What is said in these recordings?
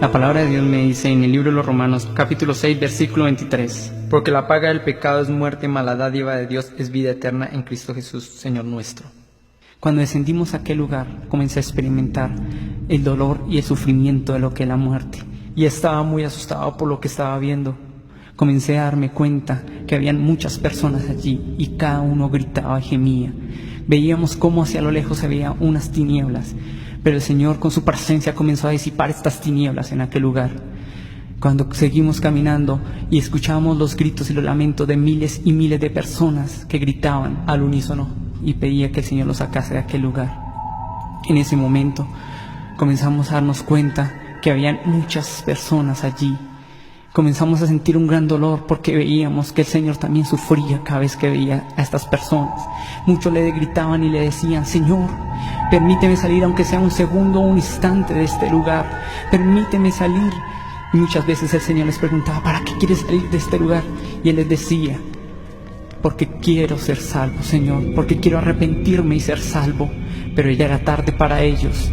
La palabra de Dios me dice en el libro de los Romanos, capítulo 6, versículo 23, porque la paga del pecado es muerte, mas la dádiva de Dios es vida eterna en Cristo Jesús, Señor nuestro. Cuando descendimos a aquel lugar, comencé a experimentar el dolor y el sufrimiento de lo que es la muerte, y estaba muy asustado por lo que estaba viendo. Comencé a darme cuenta que habían muchas personas allí, y cada uno gritaba y gemía. Veíamos cómo hacia lo lejos se veían unas tinieblas, pero el Señor con su presencia comenzó a disipar estas tinieblas en aquel lugar. Cuando seguimos caminando y escuchamos los gritos y los lamentos de miles y miles de personas que gritaban al unísono y pedía que el Señor los sacase de aquel lugar. En ese momento comenzamos a darnos cuenta que habían muchas personas allí. Comenzamos a sentir un gran dolor porque veíamos que el Señor también sufría cada vez que veía a estas personas. Muchos le gritaban y le decían: Señor, permíteme salir aunque sea un segundo o un instante de este lugar. Permíteme salir. Y muchas veces el Señor les preguntaba: ¿para qué quieres salir de este lugar? Y Él les decía: porque quiero ser salvo, Señor, porque quiero arrepentirme y ser salvo. Pero ya era tarde para ellos.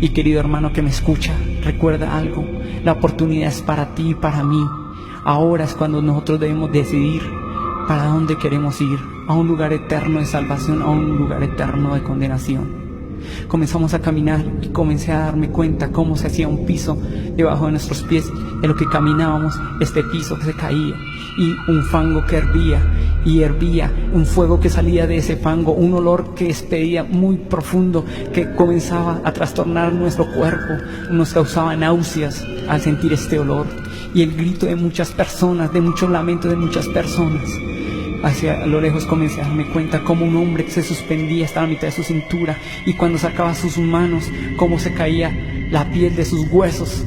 Y querido hermano que me escucha, recuerda algo: la oportunidad es para ti y para mí. Ahora es cuando nosotros debemos decidir para dónde queremos ir, a un lugar eterno de salvación, a un lugar eterno de condenación. Comenzamos a caminar y comencé a darme cuenta cómo se hacía un piso debajo de nuestros pies. En lo que caminábamos, este piso se caía y un fango que hervía y hervía, un fuego que salía de ese fango, un olor que despedía muy profundo, que comenzaba a trastornar nuestro cuerpo, nos causaba náuseas al sentir este olor. Y el grito de muchas personas, de muchos lamentos de muchas personas. Hacia lo lejos comencé a darme cuenta como un hombre que se suspendía hasta la mitad de su cintura, y cuando sacaba sus manos, cómo se caía la piel de sus huesos,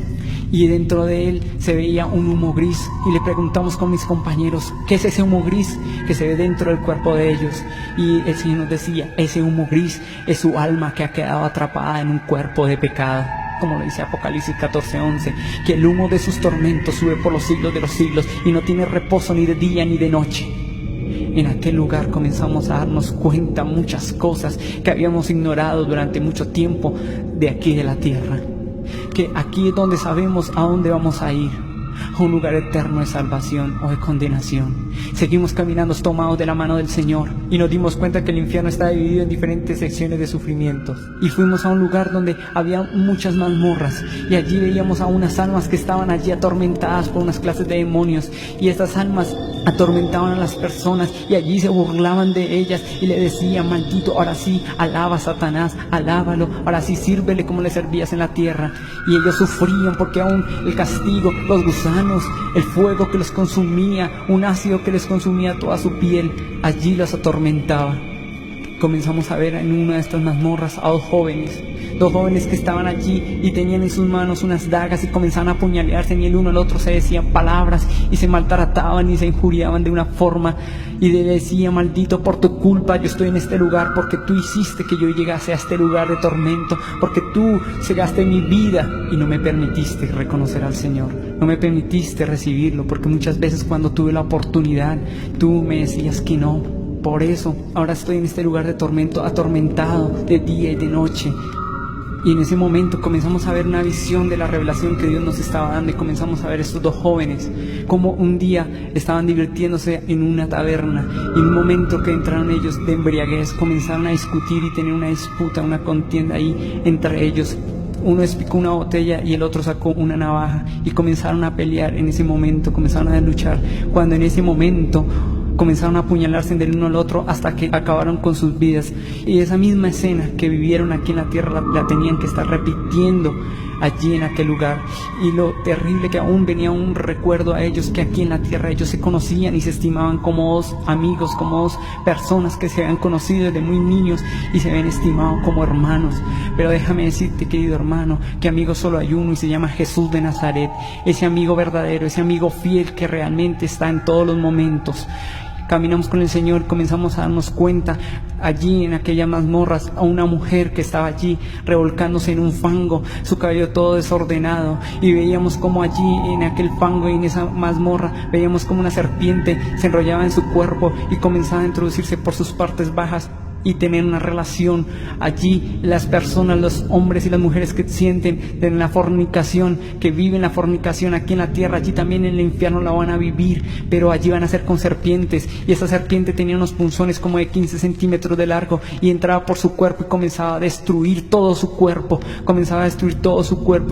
y dentro de él se veía un humo gris. Y le preguntamos con mis compañeros: ¿qué es ese humo gris que se ve dentro del cuerpo de ellos? Y el Señor nos decía: ese humo gris es su alma que ha quedado atrapada en un cuerpo de pecado, como lo dice Apocalipsis 14:11, que el humo de sus tormentos sube por los siglos de los siglos y no tiene reposo ni de día ni de noche. En aquel lugar comenzamos a darnos cuenta muchas cosas que habíamos ignorado durante mucho tiempo de aquí de la tierra. Que aquí es donde sabemos a dónde vamos a ir, a un lugar eterno de salvación o de condenación. Seguimos caminando tomados de la mano del Señor y nos dimos cuenta que el infierno está dividido en diferentes secciones de sufrimientos. Y fuimos a un lugar donde había muchas mazmorras, y allí veíamos a unas almas que estaban allí atormentadas por unas clases de demonios, y estas almas atormentaban a las personas y allí se burlaban de ellas y le decían: maldito, ahora sí, alaba a Satanás, alábalo, ahora sí, sírvele como le servías en la tierra. Y ellos sufrían porque aún el castigo, los gusanos, el fuego que los consumía, un ácido que les consumía toda su piel, allí los atormentaba. Comenzamos a ver en una de estas mazmorras a dos jóvenes que estaban allí y tenían en sus manos unas dagas y comenzaban a apuñalearse, y el uno al otro se decían palabras y se maltrataban y se injuriaban de una forma, y le decía: maldito, por tu culpa yo estoy en este lugar, porque tú hiciste que yo llegase a este lugar de tormento, porque tú cegaste mi vida y no me permitiste reconocer al Señor, no me permitiste recibirlo, porque muchas veces cuando tuve la oportunidad tú me decías que no. Por eso ahora estoy en este lugar de tormento, atormentado de día y de noche. Y en ese momento comenzamos a ver una visión de la revelación que Dios nos estaba dando, y comenzamos a ver estos dos jóvenes como un día estaban divirtiéndose en una taberna, y en un momento que entraron ellos de embriaguez comenzaron a discutir y tener una disputa, una contienda ahí entre ellos. Uno despicó una botella y el otro sacó una navaja y comenzaron a pelear. En ese momento comenzaron a luchar, cuando en ese momento comenzaron a apuñalarse del uno al otro hasta que acabaron con sus vidas. Y esa misma escena que vivieron aquí en la tierra la tenían que estar repitiendo allí en aquel lugar. Y lo terrible que aún venía un recuerdo a ellos, que aquí en la tierra ellos se conocían y se estimaban como dos amigos, como dos personas que se habían conocido desde muy niños y se habían estimado como hermanos. Pero déjame decirte, querido hermano, que amigo solo hay uno, y se llama Jesús de Nazaret. Ese amigo verdadero, ese amigo fiel que realmente está en todos los momentos. Caminamos con el Señor, comenzamos a darnos cuenta allí en aquellas mazmorras a una mujer que estaba allí revolcándose en un fango, su cabello todo desordenado, y veíamos como allí en aquel fango y en esa mazmorra veíamos como una serpiente se enrollaba en su cuerpo y comenzaba a introducirse por sus partes bajas y tener una relación. Allí las personas, los hombres y las mujeres que sienten de la fornicación, que viven la fornicación aquí en la tierra, allí también en el infierno la van a vivir, pero allí van a ser con serpientes, y esa serpiente tenía unos punzones como de 15 centímetros de largo y entraba por su cuerpo y comenzaba a destruir todo su cuerpo,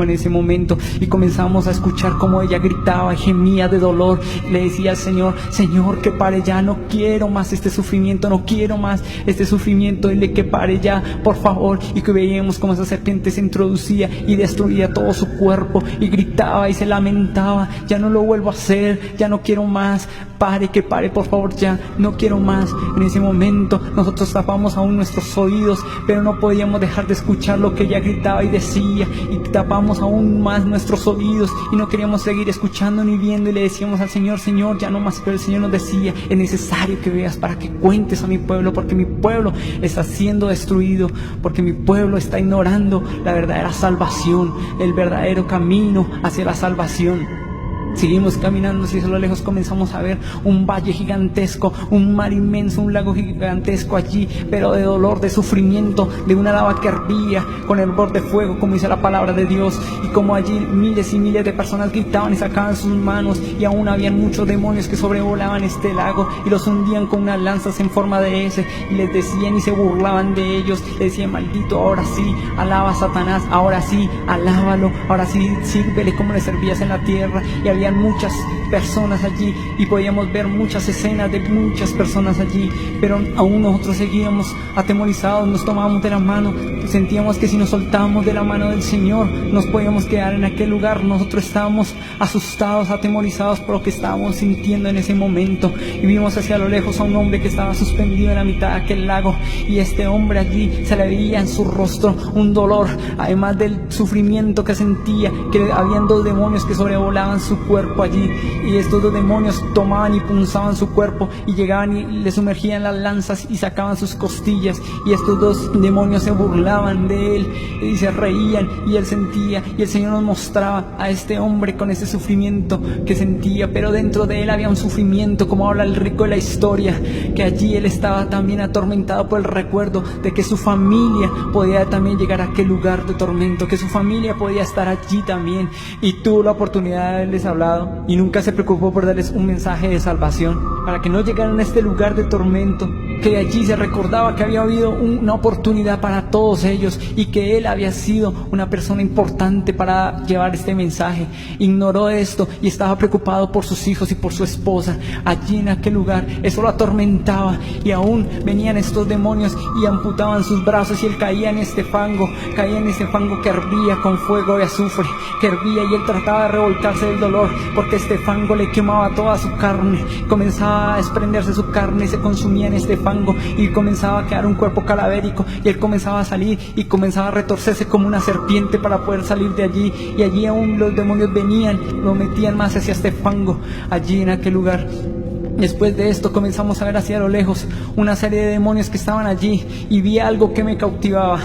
en ese momento, y comenzamos a escuchar cómo ella gritaba y gemía de dolor, le decía al Señor: Señor, que pare ya, no quiero más este sufrimiento, no quiero más este sufrimiento, dile que pare ya, por favor. Y que veíamos cómo esa serpiente se introducía y destruía todo su cuerpo, y gritaba y se lamentaba: ya no lo vuelvo a hacer, ya no quiero más, pare, que pare, por favor, ya no quiero más. En ese momento nosotros tapamos aún nuestros oídos, pero no podíamos dejar de escuchar lo que ella gritaba y decía, y tapamos aún más nuestros oídos y no queríamos seguir escuchando ni viendo, y le decíamos al Señor: Señor, ya no más. Pero el Señor nos decía: es necesario que veas para que cuentes a mi pueblo, porque mi pueblo está siendo destruido, porque mi pueblo está ignorando la verdadera salvación, el verdadero camino hacia la salvación. Seguimos caminando, y a lo lejos comenzamos a ver un valle gigantesco, un mar inmenso, un lago gigantesco allí, pero de dolor, de sufrimiento, de una lava que hervía con hervor de fuego, como dice la palabra de Dios, y como allí miles y miles de personas gritaban y sacaban sus manos, y aún habían muchos demonios que sobrevolaban este lago y los hundían con unas lanzas en forma de S, y les decían y se burlaban de ellos, les decían: maldito, ahora sí, alaba a Satanás, ahora sí, alábalo, ahora sí, sírvele como le servías en la tierra. Y habían muchas personas allí, y podíamos ver muchas escenas de muchas personas allí, pero aún nosotros seguíamos atemorizados, nos tomábamos de la mano, sentíamos que si nos soltábamos de la mano del Señor nos podíamos quedar en aquel lugar. Nosotros estábamos asustados, atemorizados por lo que estábamos sintiendo en ese momento, y vimos hacia lo lejos a un hombre que estaba suspendido en la mitad de aquel lago, y este hombre allí se le veía en su rostro un dolor, además del sufrimiento que sentía, que habían dos demonios que sobrevolaban su cuerpo allí, y estos dos demonios tomaban y punzaban su cuerpo y llegaban y le sumergían las lanzas y sacaban sus costillas, y estos dos demonios se burlaban de él y se reían, y él sentía, y el Señor nos mostraba a este hombre con ese sufrimiento que sentía, pero dentro de él había un sufrimiento, como habla el rico de la historia, que allí él estaba también atormentado por el recuerdo de que su familia podía también llegar a aquel lugar de tormento, que su familia podía estar allí también, y tuvo la oportunidad de haberles hablado, y nunca se preocupó por darles un mensaje de salvación, para que no llegaran a este lugar de tormento, que allí se recordaba que había habido una oportunidad para todos ellos, y que él había sido una persona importante para llevar este mensaje. Ignoró esto y estaba preocupado por sus hijos y por su esposa allí en aquel lugar. Eso lo atormentaba, y aún venían estos demonios y amputaban sus brazos, y él caía en este fango que hervía con fuego de azufre, que hervía, y él trataba de revoltarse del dolor, porque este fango le quemaba toda su carne, comenzaba a desprenderse su carne, se consumía en este fango y comenzaba a quedar un cuerpo cadavérico, y él comenzaba a salir y comenzaba a retorcerse como una serpiente para poder salir de allí, y allí aún los demonios venían, lo metían más hacia este fango allí en aquel lugar. Después de esto comenzamos a ver hacia lo lejos una serie de demonios que estaban allí, y vi algo que me cautivaba.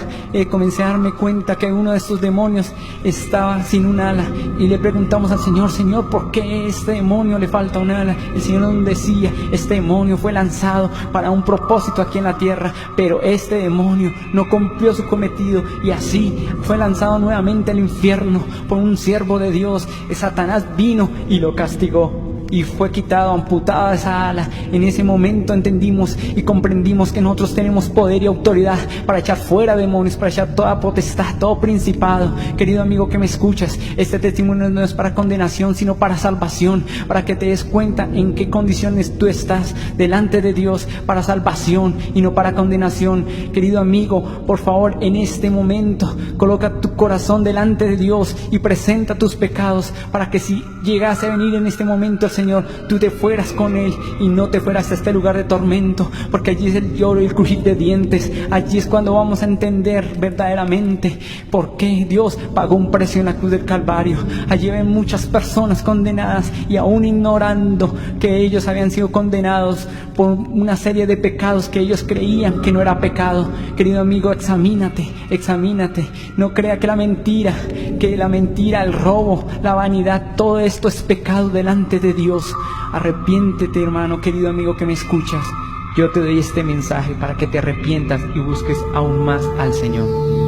Comencé a darme cuenta que uno de estos demonios estaba sin un ala, y le preguntamos al Señor: Señor, ¿por qué a este demonio le falta un ala? El Señor nos decía: este demonio fue lanzado para un propósito aquí en la tierra, pero este demonio no cumplió su cometido, y así fue lanzado nuevamente al infierno por un siervo de Dios. Satanás vino y lo castigó, y fue quitado, amputada esa ala. En ese momento entendimos y comprendimos que nosotros tenemos poder y autoridad para echar fuera demonios, para echar toda potestad, todo principado. Querido amigo que me escuchas, este testimonio no es para condenación, sino para salvación, para que te des cuenta en qué condiciones tú estás delante de Dios, para salvación y no para condenación. Querido amigo, por favor, en este momento coloca tu corazón delante de Dios y presenta tus pecados, para que si llegase a venir en este momento el Señor, tú te fueras con Él y no te fueras a este lugar de tormento, porque allí es el lloro y el crujir de dientes. Allí es cuando vamos a entender verdaderamente por qué Dios pagó un precio en la cruz del Calvario. Allí ven muchas personas condenadas, y aún ignorando que ellos habían sido condenados por una serie de pecados que ellos creían que no era pecado. Querido amigo, examínate. No crea que la mentira, el robo, la vanidad, todo esto es pecado delante de Dios. Arrepiéntete, hermano, querido amigo que me escuchas. Yo te doy este mensaje para que te arrepientas y busques aún más al Señor.